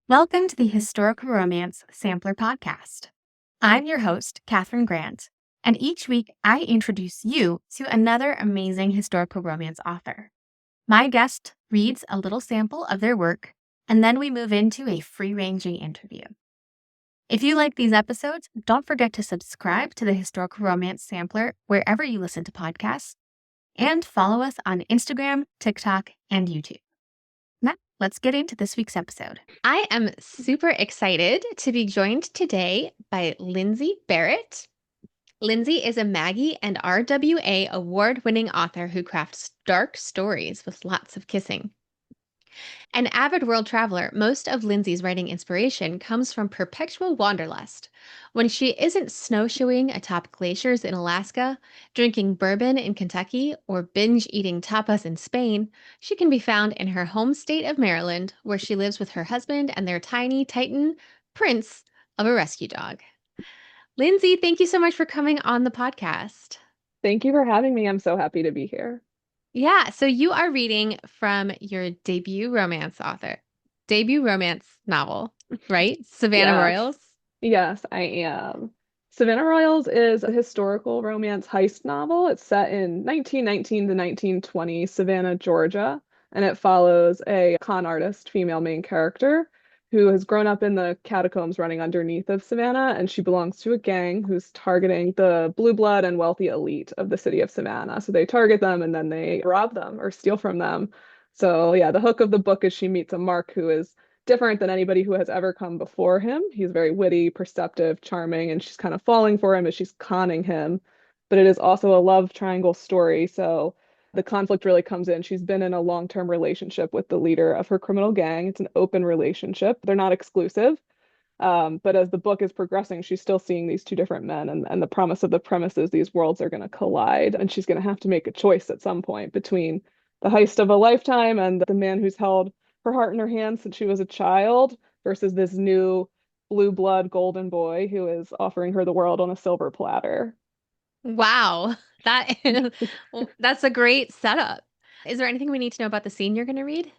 Welcome to the Historical Romance Sampler Podcast. I'm your host, Katherine Grant, and each week I introduce you to another amazing historical romance author. My guest reads a little sample of their work, and then we move into a free-ranging interview. If you like these episodes, don't forget to subscribe to the Historical Romance Sampler wherever you listen to podcasts, and follow us on Instagram, TikTok, and YouTube. Now, let's get into this week's episode. I am super excited to be joined today by Lindsay Barrett. Lindsay is a Maggie and RWA award-winning author who crafts dark stories with lots of kissing. An avid world traveler, most of Lindsay's writing inspiration comes from perpetual wanderlust. When she isn't snowshoeing atop glaciers in Alaska, drinking bourbon in Kentucky, or binge-eating tapas in Spain, she can be found in her home state of Maryland, where she lives with her husband and their tiny Titan, Prince, of a rescue dog. Lindsay, thank you so much for coming on the podcast. Thank you for having me. I'm so happy to be here. Yeah, so you are reading from your debut romance novel, right? Savannah Yes. Royals. Yes, I am. Savannah Royals is a historical romance heist novel. It's set in 1919 to 1920 Savannah, Georgia, and it follows a con artist female main character who has grown up in the catacombs running underneath of Savannah, and she belongs to a gang who's targeting the blue blood and wealthy elite of the city of Savannah. So they target them and then they rob them or steal from them. So yeah, the hook of the book is she meets a Mark who is different than anybody who has ever come before him. He's very witty, perceptive, charming, and she's kind of falling for him as she's conning him. But it is also a love triangle story, so the conflict really comes in. She's been in a long-term relationship with the leader of her criminal gang. It's an open relationship. They're not exclusive. But as the book is progressing, she's still seeing these two different men, and the promise of the premise is these worlds are going to collide, and she's going to have to make a choice at some point between the heist of a lifetime and the man who's held her heart in her hands since she was a child versus this new blue blood golden boy who is offering her the world on a silver platter. Wow, that's a great setup. Is there anything we need to know about the scene you're going to read?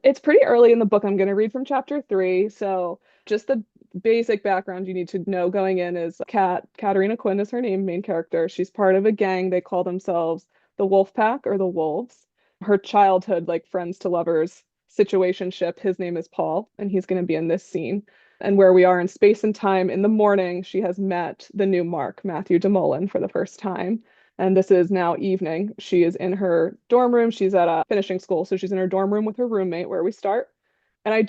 It's pretty early in the book. I'm going to read from chapter 3. So just the basic background you need to know going in is Katarina Quinn is her name, main character. She's part of a gang. They call themselves the Wolf Pack or the Wolves. Her childhood, like friends to lovers situationship, his name is Paul, and he's going to be in this scene. And where we are in space and time, in the morning, she has met the new Mark, Matthew DeMolin, for the first time. And this is now evening. She is in her dorm room. She's at a finishing school, so she's in her dorm room with her roommate where we start. And I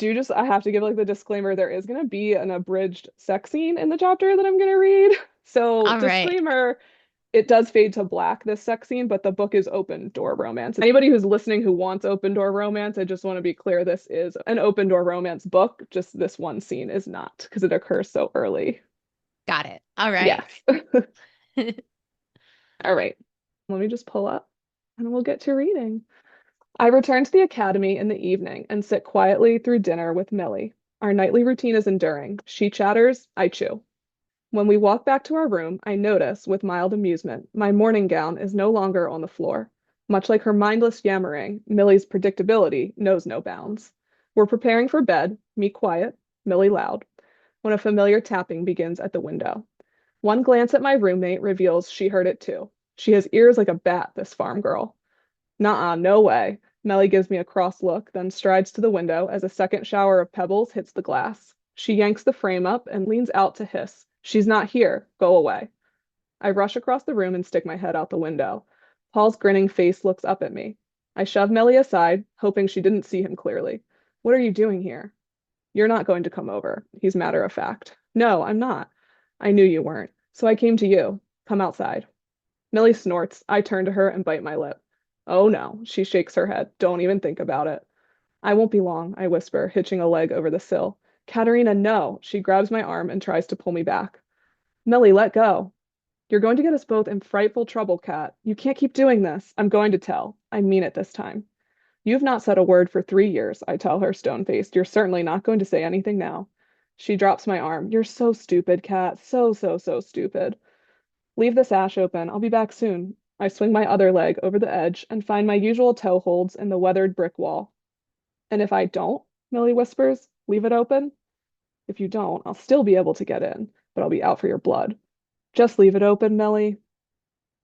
have to give like the disclaimer, there is going to be an abridged sex scene in the chapter that I'm going to read. So All right. disclaimer, it does fade to black, this sex scene, but the book is open door romance. Anybody who's listening who wants open door romance, I just want to be clear, this is an open door romance book. Just this one scene is not because it occurs so early. Got it. All right. Yes. All right. Let me just pull up and we'll get to reading. I return to the academy in the evening and sit quietly through dinner with Millie. Our nightly routine is enduring. She chatters, I chew. When we walk back to our room, I notice, with mild amusement, my morning gown is no longer on the floor. Much like her mindless yammering, Millie's predictability knows no bounds. We're preparing for bed, me quiet, Millie loud, when a familiar tapping begins at the window. One glance at my roommate reveals she heard it too. She has ears like a bat, this farm girl. Nuh-uh, no way. Melly gives me a cross look, then strides to the window as a second shower of pebbles hits the glass. She yanks the frame up and leans out to hiss. She's not here. Go away. I rush across the room and stick my head out the window. Paul's grinning face looks up at me. I shove Melly aside, hoping she didn't see him clearly. What are you doing here? You're not going to come over. He's matter of fact. No, I'm not. I knew you weren't. So I came to you. Come outside. Millie snorts. I turn to her and bite my lip. Oh no, she shakes her head. Don't even think about it. I won't be long, I whisper, hitching a leg over the sill. Katerina, no. She grabs my arm and tries to pull me back. Millie, let go. You're going to get us both in frightful trouble, Kat. You can't keep doing this. I'm going to tell. I mean it this time. You've not said a word for 3 years, I tell her, stone-faced. You're certainly not going to say anything now. She drops my arm. You're so stupid, Kat. So, so, so stupid. Leave the sash open. I'll be back soon. I swing my other leg over the edge and find my usual toe holds in the weathered brick wall. And if I don't? Millie whispers. Leave it open? If you don't, I'll still be able to get in, but I'll be out for your blood. Just leave it open, Millie.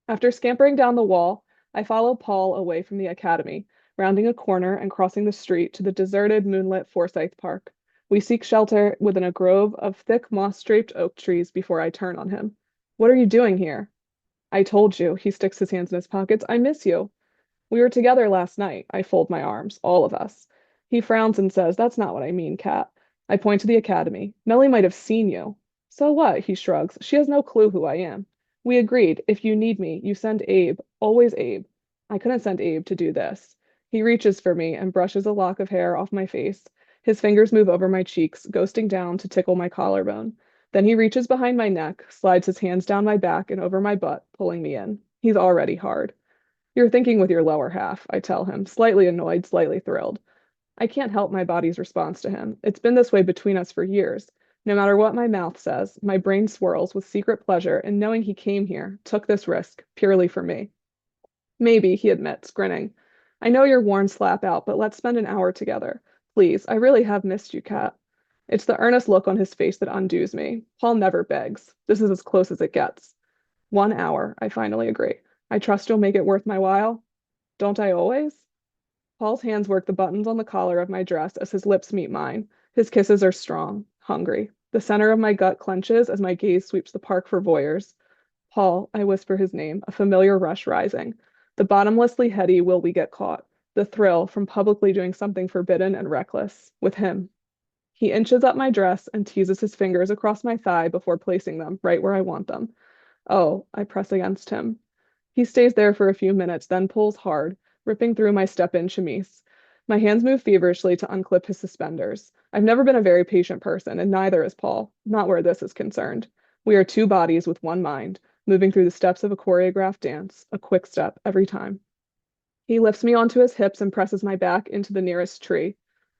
After scampering down the wall, I follow Paul away from the academy, rounding a corner and crossing the street to the deserted, moonlit Forsyth Park. We seek shelter within a grove of thick, moss-draped oak trees before I turn on him. What are you doing here? I told you, he sticks his hands in his pockets. I miss you. We were together last night. I fold my arms, all of us. He frowns and says, That's not what I mean, Kat. I point to the academy. Melly might have seen you. So what? He shrugs. She has no clue who I am. We agreed, if you need me, you send Abe. Always Abe. I couldn't send Abe to do this. He reaches for me and brushes a lock of hair off my face. His fingers move over my cheeks, ghosting down to tickle my collarbone. Then he reaches behind my neck, slides his hands down my back and over my butt, pulling me in. He's already hard. You're thinking with your lower half, I tell him, slightly annoyed, slightly thrilled. I can't help my body's response to him. It's been this way between us for years. No matter what my mouth says, my brain swirls with secret pleasure in knowing he came here, took this risk, purely for me. Maybe, he admits, grinning. I know you're worn slap out, but let's spend an hour together. Please, I really have missed you, Kat. It's the earnest look on his face that undoes me. Paul never begs. This is as close as it gets. 1 hour, I finally agree. I trust you'll make it worth my while. Don't I always? Paul's hands work the buttons on the collar of my dress as his lips meet mine. His kisses are strong, hungry. The center of my gut clenches as my gaze sweeps the park for voyeurs. Paul, I whisper his name, a familiar rush rising. The bottomlessly heady will we get caught. The thrill from publicly doing something forbidden and reckless. With him. He inches up my dress and teases his fingers across my thigh before placing them right where I want them. Oh, I press against him. He stays there for a few minutes, then pulls hard, ripping through my step-in chemise. My hands move feverishly to unclip his suspenders. I've never been a very patient person, and neither is Paul, not where this is concerned. We are two bodies with one mind, moving through the steps of a choreographed dance, a quick step every time. He lifts me onto his hips and presses my back into the nearest tree.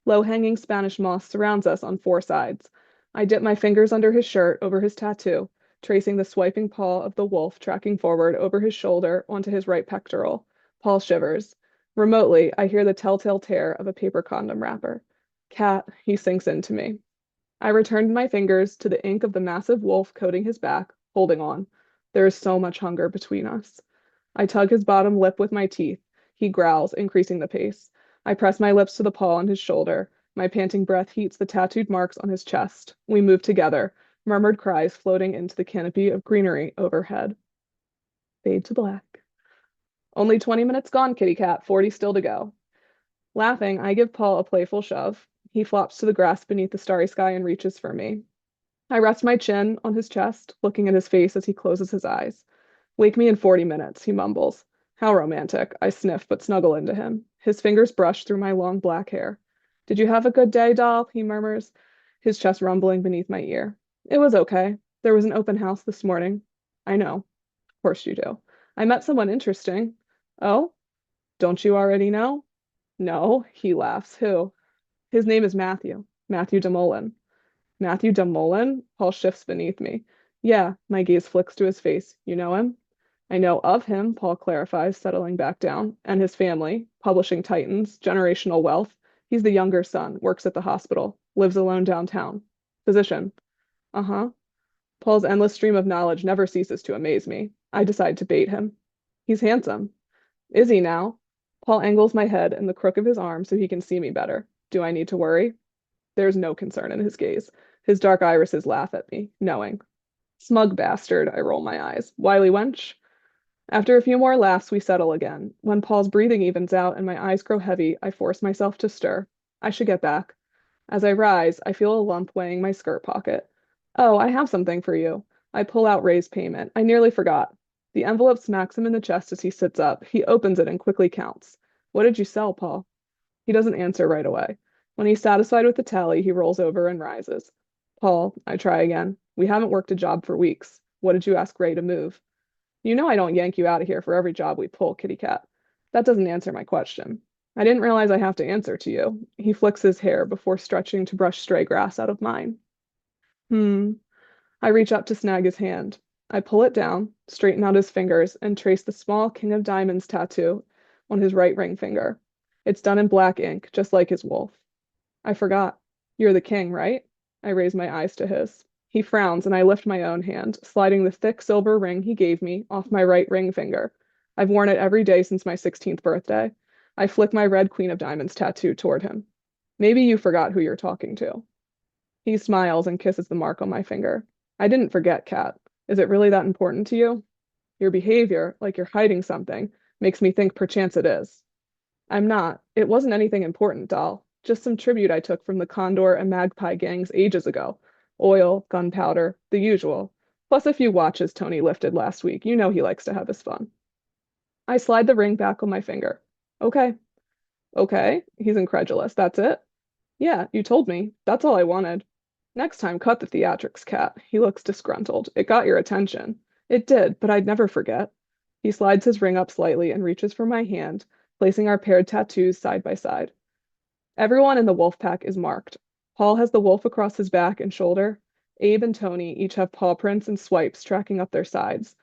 Low-hanging Spanish moss surrounds us on four sides. I dip my fingers under his shirt, over his tattoo, tracing the swiping paw of the wolf tracking forward over his shoulder onto his right pectoral. Paul shivers. Remotely, I hear the telltale tear of a paper condom wrapper. Cat, he sinks into me. I returned my fingers to the ink of the massive wolf coating his back, holding on. There is so much hunger between us. I tug his bottom lip with my teeth. He growls, increasing the pace. I press my lips to the paw on his shoulder. My panting breath heats the tattooed marks on his chest. We move together, murmured cries floating into the canopy of greenery overhead. Fade to black. Only 20 minutes gone, kitty cat, 40 still to go. Laughing, I give Paul a playful shove. He flops to the grass beneath the starry sky and reaches for me. I rest my chin on his chest, looking at his face as he closes his eyes. Wake me in 40 minutes, he mumbles. How romantic. I sniff but snuggle into him. His fingers brush through my long black hair. Did you have a good day, doll? He murmurs, his chest rumbling beneath my ear. It was okay. There was an open house this morning. I know. Of course you do. I met someone interesting. Oh? Don't you already know? No, he laughs. Who? His name is Matthew. Matthew DeMolin. Matthew DeMolin? Paul shifts beneath me. Yeah, my gaze flicks to his face. You know him? I know of him, Paul clarifies, settling back down, and his family, publishing titans, generational wealth. He's the younger son, works at the hospital, lives alone downtown. Physician. Uh-huh. Paul's endless stream of knowledge never ceases to amaze me. I decide to bait him. He's handsome. Is he now? Paul angles my head in the crook of his arm so he can see me better. Do I need to worry? There's no concern in his gaze. His dark irises laugh at me, knowing. Smug bastard, I roll my eyes. Wily wench? After a few more laughs, we settle again. When Paul's breathing evens out and my eyes grow heavy, I force myself to stir. I should get back. As I rise, I feel a lump weighing my skirt pocket. Oh, I have something for you. I pull out Ray's payment. I nearly forgot. The envelope smacks him in the chest as he sits up. He opens it and quickly counts. What did you sell, Paul? He doesn't answer right away. When he's satisfied with the tally, he rolls over and rises. Paul, I try again. We haven't worked a job for weeks. What did you ask Ray to move? You know I don't yank you out of here for every job we pull, kitty cat. That doesn't answer my question. I didn't realize I have to answer to you. He flicks his hair before stretching to brush stray grass out of mine. I reach up to snag his hand. I pull it down, straighten out his fingers, and trace the small King of Diamonds tattoo on his right ring finger. It's done in black ink, just like his wolf. I forgot. You're the king, right? I raise my eyes to his. He frowns, and I lift my own hand, sliding the thick silver ring he gave me off my right ring finger. I've worn it every day since my 16th birthday. I flick my red Queen of Diamonds tattoo toward him. Maybe you forgot who you're talking to. He smiles and kisses the mark on my finger. I didn't forget, Kat. Is it really that important to you? Your behavior, like you're hiding something, makes me think perchance it is. I'm not. It wasn't anything important, doll. Just some tribute I took from the Condor and Magpie gangs ages ago. Oil, gunpowder, the usual. Plus a few watches Tony lifted last week. You know he likes to have his fun. I slide the ring back on my finger. Okay. Okay. He's incredulous. That's it? Yeah, you told me. That's all I wanted. Next time, cut the theatrics, Cat. He looks disgruntled. It got your attention. It did, but I'd never forget. He slides his ring up slightly and reaches for my hand, placing our paired tattoos side by side. Everyone in the wolf pack is marked. Paul has the wolf across his back and shoulder. Abe and Tony each have paw prints and swipes tracking up their sides.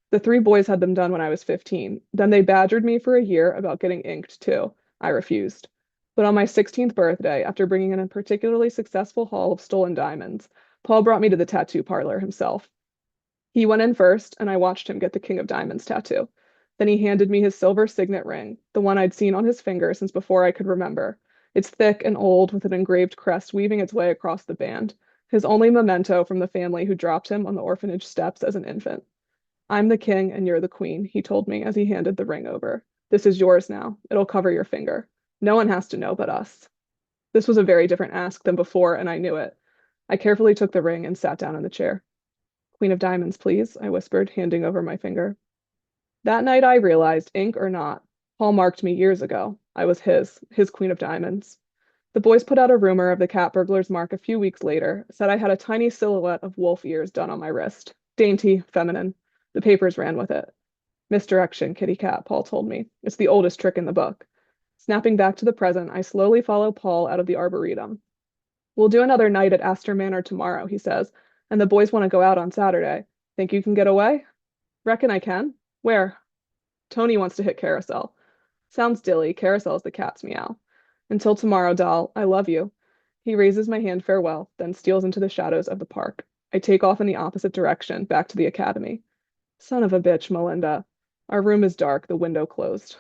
The three boys had them done when I was 15. Then they badgered me for a year about getting inked too. I refused. But on my 16th birthday, after bringing in a particularly successful haul of stolen diamonds, Paul brought me to the tattoo parlor himself. He went in first, and I watched him get the King of Diamonds tattoo. Then he handed me his silver signet ring, the one I'd seen on his finger since before I could remember. It's thick and old, with an engraved crest weaving its way across the band, his only memento from the family who dropped him on the orphanage steps as an infant. I'm the king and you're the queen, he told me as he handed the ring over. This is yours now. It'll cover your finger. No one has to know but us. This was a very different ask than before, and I knew it. I carefully took the ring and sat down in the chair. Queen of Diamonds, please, I whispered, handing over my finger. That night I realized, ink or not, Paul marked me years ago. I was his Queen of Diamonds. The boys put out a rumor of the cat burglar's mark a few weeks later, said I had a tiny silhouette of wolf ears done on my wrist. Dainty, feminine. The papers ran with it. Misdirection, kitty cat, Paul told me. It's the oldest trick in the book. Snapping back to the present, I slowly follow Paul out of the arboretum. We'll do another night at Astor Manor tomorrow, he says, and the boys want to go out on Saturday. Think you can get away? Reckon I can. Where? Tony wants to hit Carousel. Sounds dilly. Carousel's the cat's meow. Until tomorrow, doll. I love you. He raises my hand farewell, then steals into the shadows of the park. I take off in the opposite direction, back to the academy. Son of a bitch, Melinda. Our room is dark, the window closed.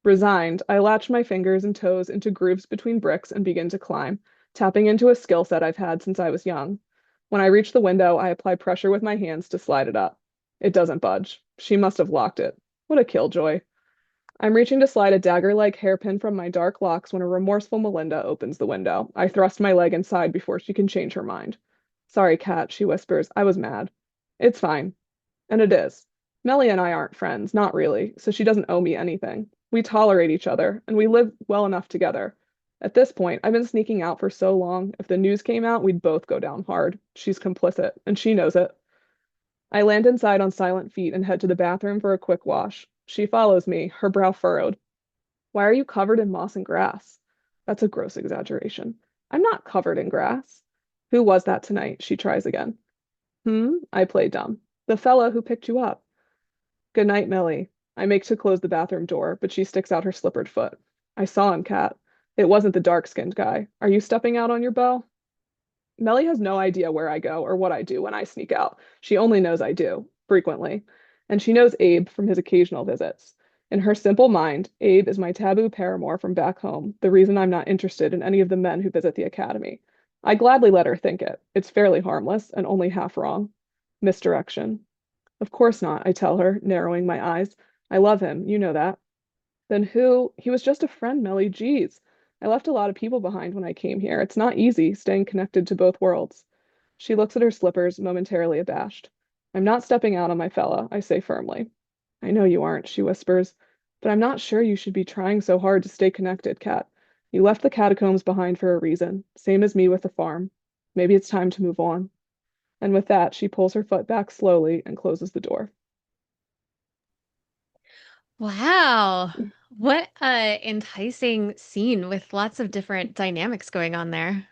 Resigned, I latch my fingers and toes into grooves between bricks and begin to climb, tapping into a skill set I've had since I was young. When I reach the window, I apply pressure with my hands to slide it up. It doesn't budge. She must have locked it. What a killjoy. I'm reaching to slide a dagger-like hairpin from my dark locks when a remorseful Melinda opens the window. I thrust my leg inside before she can change her mind. Sorry, Cat, she whispers. I was mad. It's fine. And it is. Melly and I aren't friends, not really, so she doesn't owe me anything. We tolerate each other, and we live well enough together. At this point, I've been sneaking out for so long, if the news came out, we'd both go down hard. She's complicit, and she knows it. I land inside on silent feet and head to the bathroom for a quick wash. She follows me, her brow furrowed. Why are you covered in moss and grass? That's a gross exaggeration. I'm not covered in grass. Who was that tonight? She tries again. I play dumb. The fella who picked you up. Good night, Millie. I make to close the bathroom door, but she sticks out her slippered foot. I saw him, Cat. It wasn't the dark-skinned guy. Are you stepping out on your beau? Melly has no idea where I go or what I do when I sneak out. She only knows I do, frequently. And she knows Abe from his occasional visits. In her simple mind, Abe is my taboo paramour from back home, the reason I'm not interested in any of the men who visit the academy. I gladly let her think it. It's fairly harmless and only half wrong. Misdirection. Of course not, I tell her, narrowing my eyes. I love him, you know that. Then who? He was just a friend, Melly. Geez. I left a lot of people behind when I came here. It's not easy staying connected to both worlds. She looks at her slippers, momentarily abashed. I'm not stepping out on my fella, I say firmly. I know you aren't, she whispers, but I'm not sure you should be trying so hard to stay connected, Kat. You left the catacombs behind for a reason, same as me with the farm. Maybe it's time to move on. And with that, she pulls her foot back slowly and closes the door. Wow. What a enticing scene with lots of different dynamics going on there.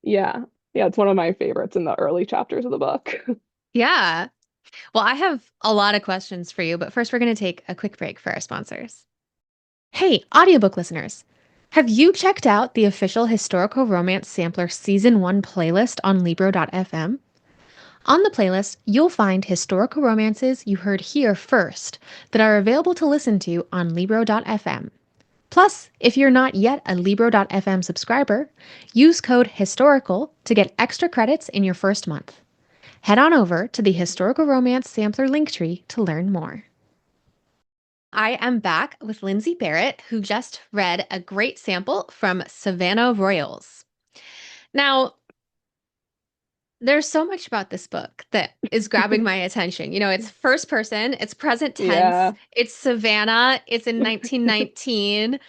Yeah, yeah, it's one of my favorites in the early chapters of the book. Yeah. Well, I have a lot of questions for you, but first we're going to take a quick break for our sponsors. Hey, audiobook listeners. Have you checked out the official Historical Romance Sampler Season 1 playlist on Libro.fm? On the playlist, you'll find historical romances you heard here first that are available to listen to on Libro.fm. Plus, if you're not yet a Libro.fm subscriber, use code HISTORICAL to get extra credits in your first month. Head on over to the Historical Romance Sampler Linktree to learn more. I am back with Lindsay Barrett, who just read a great sample from Savannah Royals. Now, there's so much about this book that is grabbing my attention. It's first person, it's present tense, Yeah. it's Savannah, it's in 1919,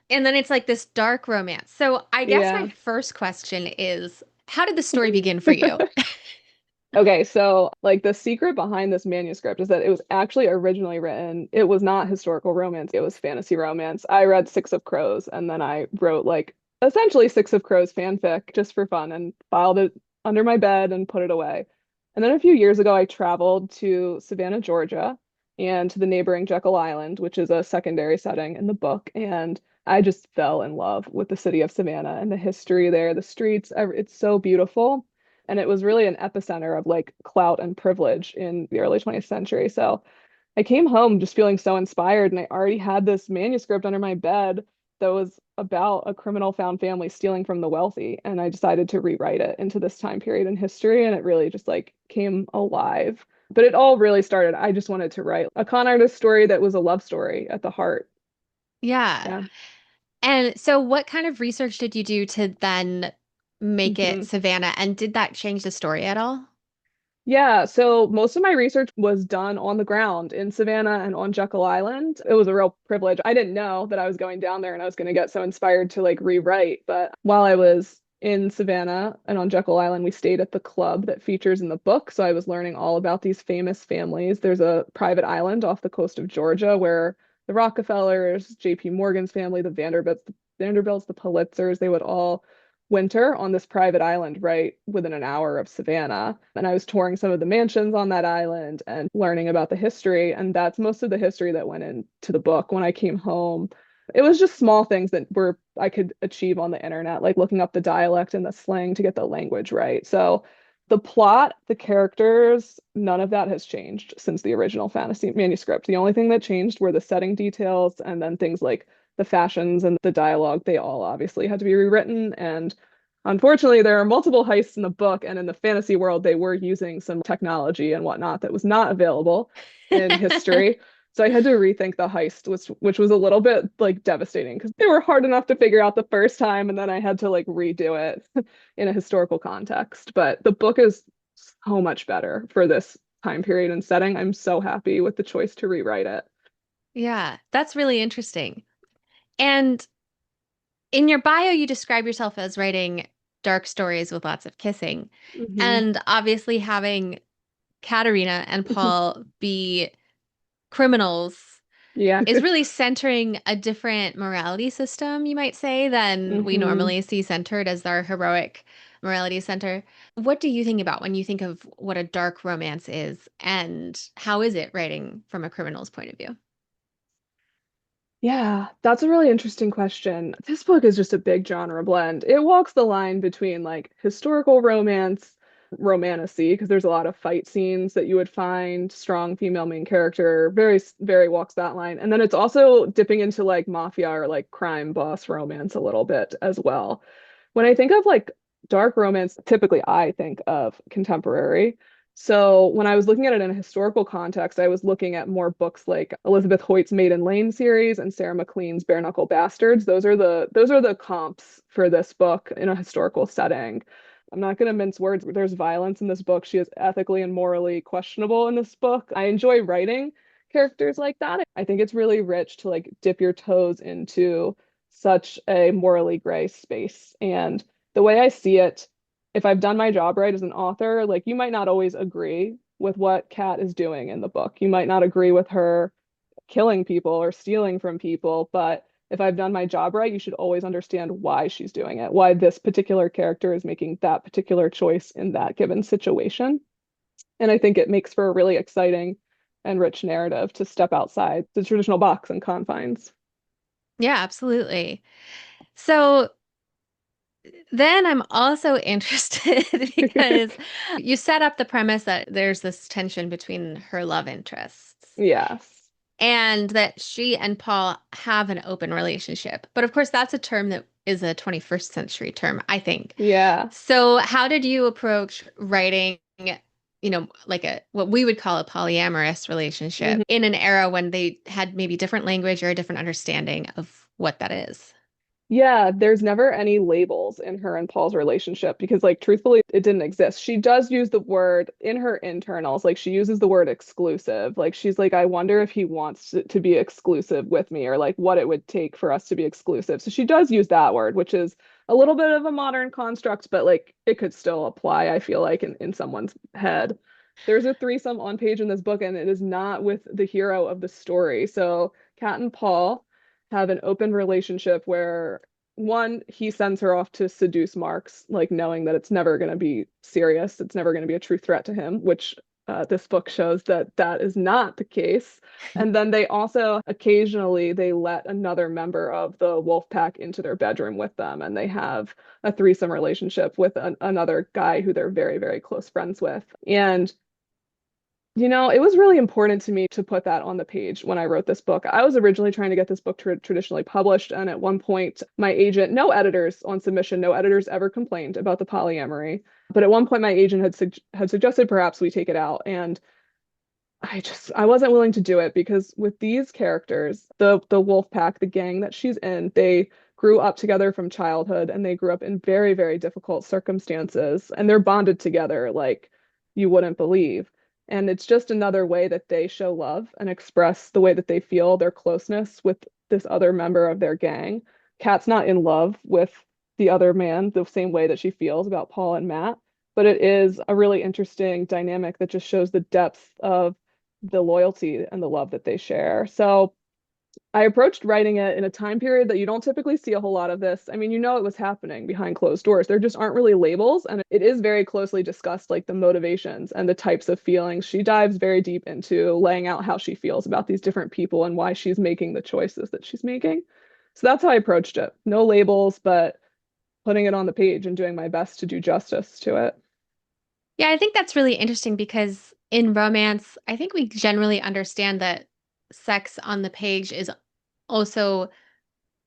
and then it's like this dark romance. So I guess my Yeah. first question is, how did the story begin for you? Okay, so like the secret behind this manuscript is that it was actually originally written, it was not historical romance, it was fantasy romance. I read Six of Crows and then I wrote like essentially Six of Crows fanfic just for fun and filed it under my bed and put it away. And then a few years ago, I traveled to Savannah, Georgia, and to the neighboring Jekyll Island, which is a secondary setting in the book. And I just fell in love with the city of Savannah and the history there, the streets. It's so beautiful. And it was really an epicenter of like clout and privilege in the early 20th century. So I came home just feeling so inspired, and I already had this manuscript under my bed that was about a criminal found family stealing from the wealthy. And I decided to rewrite it into this time period in history, and it really just like came alive. But it all really started, I just wanted to write a con artist story that was a love story at the heart. Yeah. Yeah. And so what kind of research did you do to then make it Mhm. Savannah? And did that change the story at all? Yeah, so most of my research was done on the ground in Savannah and on Jekyll Island. It was a real privilege. I didn't know that I was going down there and I was going to get so inspired to like rewrite. But while I was in Savannah and on Jekyll Island, we stayed at the club that features in the book. So I was learning all about these famous families. There's a private island off the coast of Georgia where the Rockefellers, JP Morgan's family, the Vanderbilts, the Pulitzers, they would all winter on this private island right within an hour of Savannah. And I was touring some of the mansions on that island and learning about the history. And that's most of the history that went into the book. When I came home, it was just small things that were I could achieve on the internet, like looking up the dialect and the slang to get the language right. So the plot, the characters, none of that has changed since the original fantasy manuscript. The only thing that changed were the setting details and then things like the fashions and the dialogue. They all obviously had to be rewritten. And unfortunately, there are multiple heists in the book, and in the fantasy world, they were using some technology and whatnot that was not available in history. So I had to rethink the heist, which was a little bit like devastating because they were hard enough to figure out the first time, and then I had to like redo it in a historical context. But the book is so much better for this time period and setting. I'm so happy with the choice to rewrite it. Yeah, that's really interesting. And in your bio, you describe yourself as writing dark stories with lots of kissing. Hmm. And obviously, having Katerina and Paul be criminals Yeah. is really centering a different morality system, you might say, than we Hmm. normally see centered as our heroic morality center. What do you think about when you think of what a dark romance is, and how is it writing from a criminal's point of view? Yeah, that's a really interesting question. This book is just a big genre blend. It walks the line between like historical romance, romantasy, because there's a lot of fight scenes that you would find, strong female main character, very walks that line. And then it's also dipping into like mafia or like crime boss romance a little bit as well. When I think of like dark romance, typically I think of contemporary. So when I was looking at it in a historical context, I was looking at more books like Elizabeth Hoyt's Maiden Lane series and Sarah MacLean's Bare Knuckle Bastards. Those are the comps for this book in a historical setting. I'm not going to mince words. There's violence in this book. She is ethically and morally questionable in this book. I enjoy writing characters like that. I think it's really rich to like dip your toes into such a morally gray space. And the way I see it, if I've done my job right as an author, like you might not always agree with what Kat is doing in the book. You might not agree with her killing people or stealing from people, but if I've done my job right, you should always understand why she's doing it, why this particular character is making that particular choice in that given situation. And I think it makes for a really exciting and rich narrative to step outside the traditional box and confines. Yeah, absolutely. So then I'm also interested because you set up the premise that there's this tension between her love interests Yes. and that she and Paul have an open relationship. But of course, that's a term that is a 21st century term, I think. Yeah. So how did you approach writing, like a what we would call a polyamorous Mhm. relationship in an era when they had maybe different language or a different understanding of what that is? Yeah, there's never any labels in her and Paul's relationship because, like, truthfully, it didn't exist. She does use the word in her internals, like, she uses the word exclusive. Like, she's like, I wonder if he wants to be exclusive with me or like what it would take for us to be exclusive. So she does use that word, which is a little bit of a modern construct, but like, it could still apply, I feel like, in someone's head. There's a threesome on page in this book, and it is not with the hero of the story. So Kat and Paul have an open relationship where one, he sends her off to seduce Marks, like knowing that it's never going to be serious, it's never going to be a true threat to him, which this book shows that that is not the case. And then they also occasionally they let another member of the wolf pack into their bedroom with them, and they have a threesome relationship with another guy who they're very, very close friends with. And it was really important to me to put that on the page when I wrote this book. I was originally trying to get this book traditionally published, and at one point, my agent, no editors on submission, no editors ever complained about the polyamory. But at one point, my agent had suggested perhaps we take it out, and I wasn't willing to do it because with these characters, the wolf pack, the gang that she's in, they grew up together from childhood, and they grew up in very, very difficult circumstances, and they're bonded together like you wouldn't believe. And it's just another way that they show love and express the way that they feel their closeness with this other member of their gang. Kat's not in love with the other man the same way that she feels about Paul and Matt, but it is a really interesting dynamic that just shows the depth of the loyalty and the love that they share. So I approached writing it in a time period that you don't typically see a whole lot of this. I mean, it was happening behind closed doors. There just aren't really labels, and it is very closely discussed, like the motivations and the types of feelings. She dives very deep into laying out how she feels about these different people and why she's making the choices that she's making. So that's how I approached it. No labels, but putting it on the page and doing my best to do justice to it. Yeah, I think that's really interesting because in romance, I think we generally understand that sex on the page is also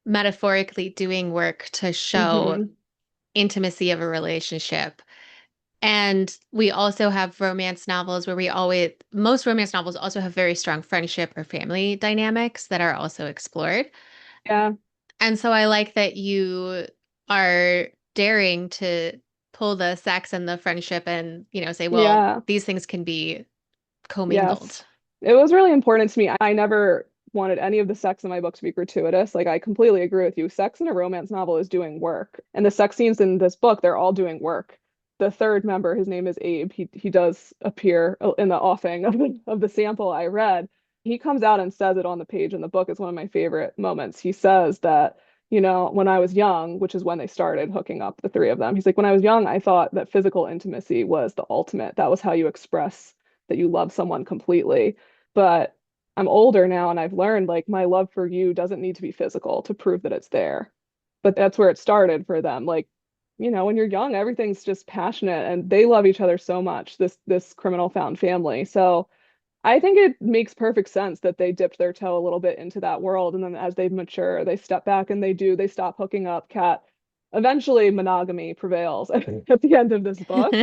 metaphorically doing work to show Hmm. intimacy of a relationship. And we also have romance novels where most romance novels also have very strong friendship or family dynamics that are also explored. Yeah, And so I like that you are daring to pull the sex and the friendship and, say, well, yeah. these things can be Yes. commingled. It was really important to me. I never wanted any of the sex in my book to be gratuitous. Like, I completely agree with you. Sex in a romance novel is doing work. And the sex scenes in this book, they're all doing work. The third member, his name is Abe. He does appear in the offing of the sample I read. He comes out and says it on the page in the book. It's one of my favorite moments. He says that, when I was young, which is when they started hooking up, the three of them, he's like, when I was young, I thought that physical intimacy was the ultimate. That was how you express that you love someone completely. But I'm older now, and I've learned like my love for you doesn't need to be physical to prove that it's there. But that's where it started for them. Like, when you're young, everything's just passionate, and they love each other so much, this criminal found family. So I think it makes perfect sense that they dipped their toe a little bit into that world, and then as they mature, they step back and they stop hooking up. Cat eventually monogamy prevails at the end of this book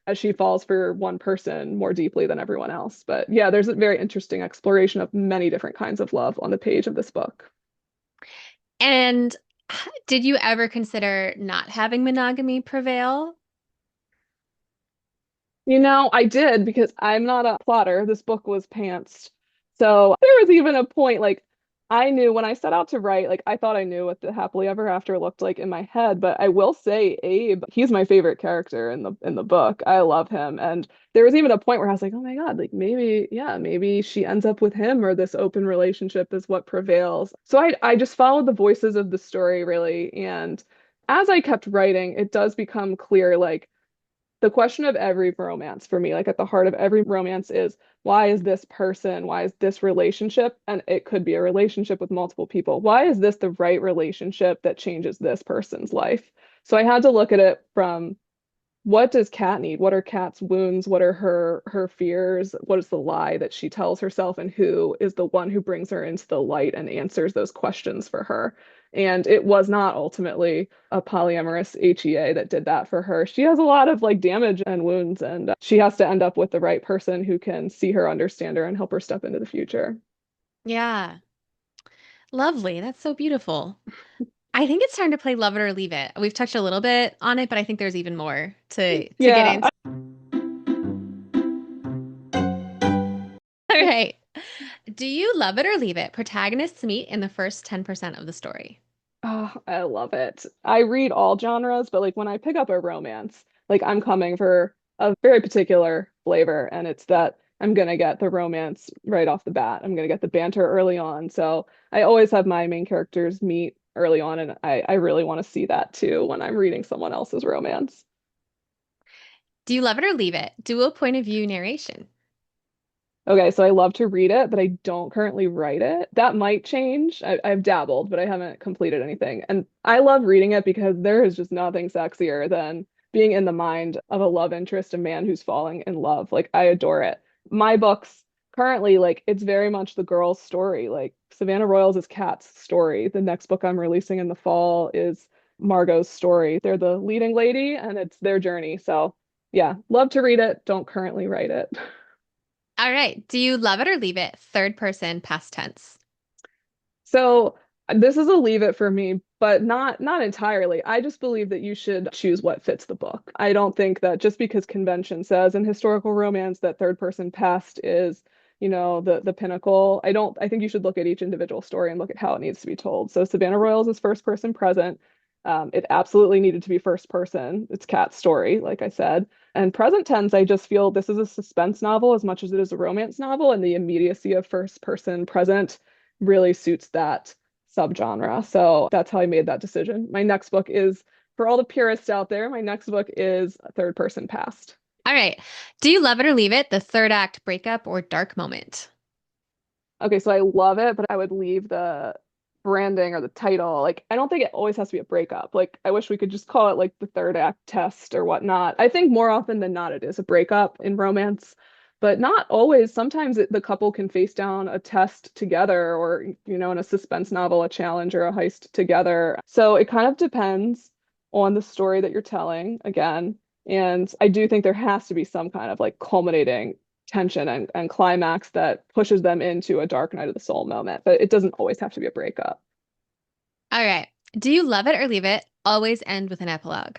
as she falls for one person more deeply than everyone else. But yeah, there's a very interesting exploration of many different kinds of love on the page of this book. And did you ever consider not having monogamy prevail? I did because I'm not a plotter. This book was pantsed. So there was even a point like I knew when I set out to write, like I thought I knew what the happily ever after looked like in my head, but I will say Abe, he's my favorite character in the book. I love him. And there was even a point where I was like, "Oh my God, like maybe, yeah, maybe she ends up with him or this open relationship is what prevails." So I just followed the voices of the story really, and as I kept writing, it does become clear like the question of every romance for me, like at the heart of every romance is why is this person, why is this relationship, and it could be a relationship with multiple people. Why is this the right relationship that changes this person's life? So I had to look at it from what does Kat need? What are Kat's wounds? What are her fears? What is the lie that she tells herself? And who is the one who brings her into the light and answers those questions for her? And it was not ultimately a polyamorous HEA that did that for her. She has a lot of like damage and wounds, and she has to end up with the right person who can see her, understand her, and help her step into the future. Yeah. Lovely. That's so beautiful. I think it's time to play Love It or Leave It. We've touched a little bit on it, but I think there's even more to get Yeah, into. All right. Do you love it or leave it? Protagonists meet in the first 10% of the story. oh, I love it. I read all genres, but like when I pick up a romance, like I'm coming for a very particular flavor, and it's that I'm gonna get the romance right off the bat. I'm gonna get the banter early on. So I always have my main characters meet early on, and I really want to see that too when I'm reading someone else's romance. Do you love it or leave it? Dual point of view narration. Okay, so I love to read it, but I don't currently write it. That might change. I've dabbled, but I haven't completed anything. And I love reading it because there is just nothing sexier than being in the mind of a love interest, a man who's falling in love. Like, I adore it. My books currently, like, it's very much the girl's story. Like, Savannah Royals is Kat's story. The next book I'm releasing in the fall is Margot's story. They're the leading lady, and it's their journey. So, yeah, love to read it. Don't currently write it. All right. Do you love it or leave it? Third person, past tense. So this is a leave it for me, but not entirely. I just believe that you should choose what fits the book. I don't think that just because convention says in historical romance that third person past is, the pinnacle. I think you should look at each individual story and look at how it needs to be told. So Savannah Royals is first person present. It absolutely needed to be first person. It's Kat's story, like I said. And present tense, I just feel this is a suspense novel as much as it is a romance novel, and the immediacy of first person present really suits that subgenre. So that's how I made that decision. My next book is, for all the purists out there, my next book is Third Person Past. All right. Do you love it or leave it? The third act breakup or dark moment. Okay, so I love it, but I would leave the branding or the title. Like, I don't think it always has to be a breakup. Like, I wish we could just call it like the third act test or whatnot. I think more often than not, it is a breakup in romance, but not always. Sometimes the couple can face down a test together, or, in a suspense novel, a challenge or a heist together. So it kind of depends on the story that you're telling, again. And I do think there has to be some kind of like culminating tension and climax that pushes them into a dark night of the soul moment. But it doesn't always have to be a breakup. All right. Do you love it or leave it? Always end with an epilogue.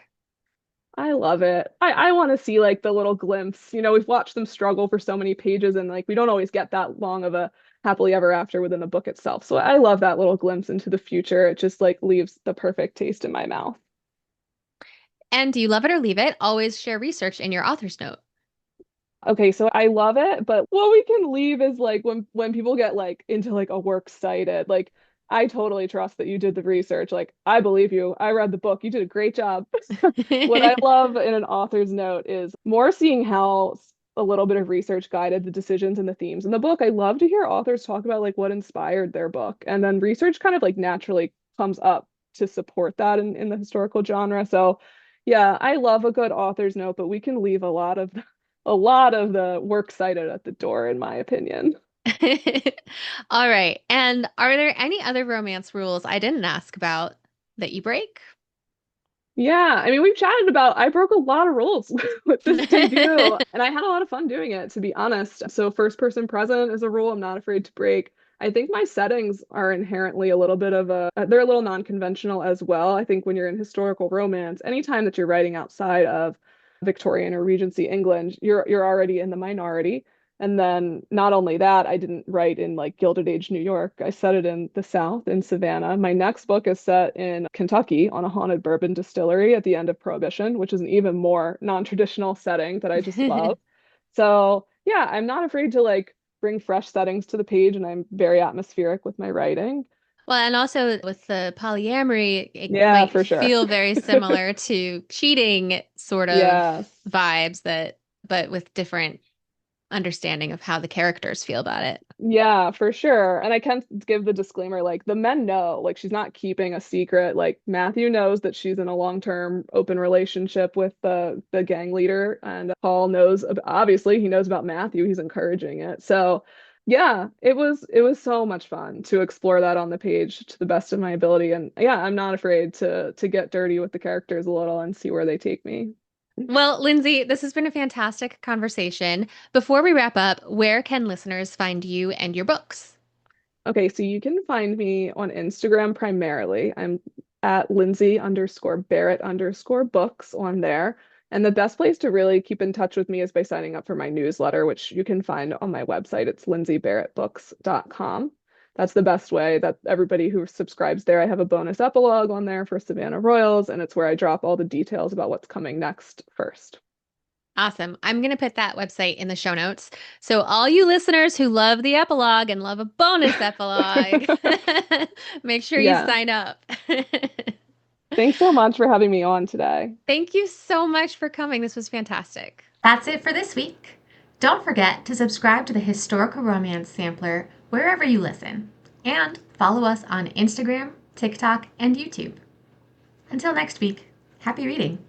I love it. I want to see like the little glimpse. We've watched them struggle for so many pages, and like we don't always get that long of a happily ever after within the book itself. So I love that little glimpse into the future. It just like leaves the perfect taste in my mouth. And do you love it or leave it? Always share research in your author's note. Okay, so I love it, but what we can leave is like when people get like into like a works cited, like I totally trust that you did the research. Like I believe you. I read the book. You did a great job. What I love in an author's note is more seeing how a little bit of research guided the decisions and the themes in the book. I love to hear authors talk about like what inspired their book, and then research kind of like naturally comes up to support that in the historical genre. So yeah, I love a good author's note, but we can leave a lot of the works cited at the door, in my opinion. All right. And are there any other romance rules I didn't ask about that you break? Yeah, I mean, we've chatted about I broke a lot of rules with this debut, and I had a lot of fun doing it, to be honest. So first person present is a rule I'm not afraid to break. I think my settings are inherently a little bit of they're a little non-conventional as well. I think when you're in historical romance, anytime that you're writing outside of Victorian or Regency England, you're already in the minority. And then not only that, I didn't write in like Gilded Age New York. I set it in the South in Savannah. My next book is set in Kentucky on a haunted bourbon distillery at the end of Prohibition, which is an even more non-traditional setting that I just love. So yeah, I'm not afraid to like bring fresh settings to the page, and I'm very atmospheric with my writing. Well, and also with the polyamory, it Yeah, might for sure. feel very similar to cheating sort of Yes. vibes but with different understanding of how the characters feel about it. Yeah, for sure. And I can give the disclaimer, like the men know, like she's not keeping a secret. Like Matthew knows that she's in a long-term open relationship with the gang leader, and Paul knows, obviously he knows about Matthew. He's encouraging it. So yeah, it was so much fun to explore that on the page to the best of my ability. And yeah, I'm not afraid to get dirty with the characters a little and see where they take me. Well, Lindsay, this has been a fantastic conversation. Before we wrap up, where can listeners find you and your books? Okay, so you can find me on Instagram primarily. I'm at Lindsay_Barrett_books on there. And the best place to really keep in touch with me is by signing up for my newsletter, which you can find on my website. It's lindsaybarrettbooks.com. That's the best way that everybody who subscribes there, I have a bonus epilogue on there for Savannah Royals, and it's where I drop all the details about what's coming next first. Awesome. I'm going to put that website in the show notes. So, all you listeners who love the epilogue and love a bonus epilogue, make sure you Yeah. sign up. Thanks so much for having me on today. Thank you so much for coming. This was fantastic. That's it for this week. Don't forget to subscribe to the Historical Romance Sampler wherever you listen, and follow us on Instagram, TikTok, and YouTube. Until next week, happy reading!